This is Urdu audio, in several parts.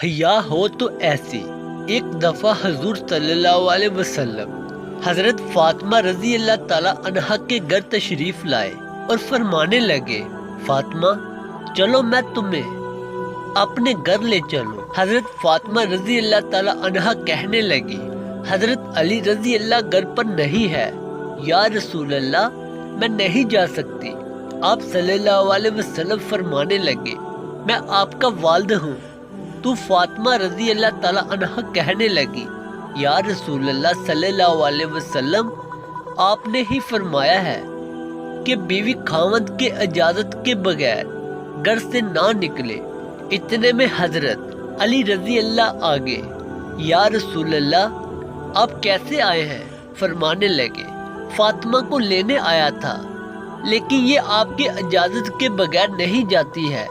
حیا ہو تو ایسی۔ ایک دفعہ حضور صلی اللہ علیہ وسلم حضرت فاطمہ رضی اللہ تعالی عنہا کے گھر تشریف لائے اور فرمانے لگے، فاطمہ چلو میں تمہیں اپنے گھر لے چلوں۔ حضرت فاطمہ رضی اللہ تعالی عنہا کہنے لگی، حضرت علی رضی اللہ گھر پر نہیں ہے۔ یا رسول اللہ میں نہیں جا سکتی۔ آپ صلی اللہ علیہ وسلم فرمانے لگے، میں آپ کا والد ہوں۔ تو فاطمہ رضی اللہ تعالی عنہا کہنے لگی، یا رسول اللہ صلی اللہ علیہ وسلم آپ نے ہی فرمایا ہے کہ بیوی خاوند کے اجازت کے بغیر گھر سے نہ نکلے۔ اتنے میں حضرت علی رضی اللہ آگے، یا رسول اللہ آپ کیسے آئے ہیں؟ فرمانے لگے، فاطمہ کو لینے آیا تھا لیکن یہ آپ کی اجازت کے بغیر نہیں جاتی ہے۔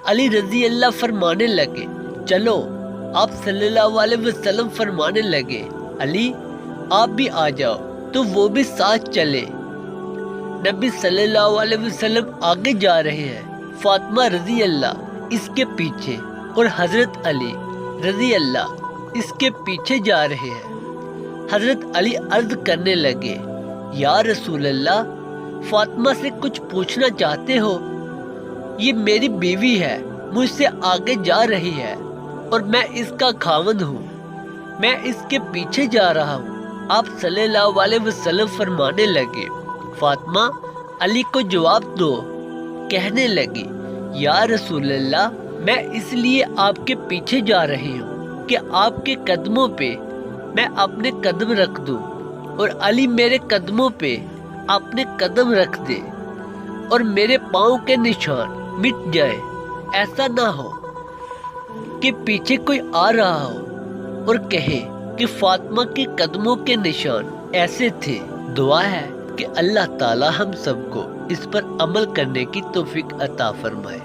علی رضی اللہ فرمانے لگے، چلو۔ آپ صلی اللہ علیہ وسلم فرمانے لگے، علی آپ بھی آ جاؤ، تو وہ بھی ساتھ چلے۔ نبی صلی اللہ علیہ وسلم آگے جا رہے ہیں، فاطمہ رضی اللہ اس کے پیچھے اور حضرت علی رضی اللہ اس کے پیچھے جا رہے ہیں۔ حضرت علی عرض کرنے لگے، یا رسول اللہ فاطمہ سے کچھ پوچھنا چاہتے ہو؟ یہ میری بیوی ہے، مجھ سے آگے جا رہی ہے اور میں اس کا خاوند ہوں، میں اس کے پیچھے جا رہا ہوں۔ آپ صلی اللہ علیہ وسلم فرمانے لگے، فاطمہ علی کو جواب دو۔ کہنے لگی، یا رسول اللہ میں اس لیے آپ کے پیچھے جا رہی ہوں کہ آپ کے قدموں پہ میں اپنے قدم رکھ دوں اور علی میرے قدموں پہ اپنے قدم رکھ دے اور میرے پاؤں کے نشان مٹ جائے۔ ایسا نہ ہو کہ پیچھے کوئی آ رہا ہو اور کہے کہ فاطمہ کے قدموں کے نشان ایسے تھے۔ دعا ہے کہ اللہ تعالی ہم سب کو اس پر عمل کرنے کی توفیق عطا فرمائے۔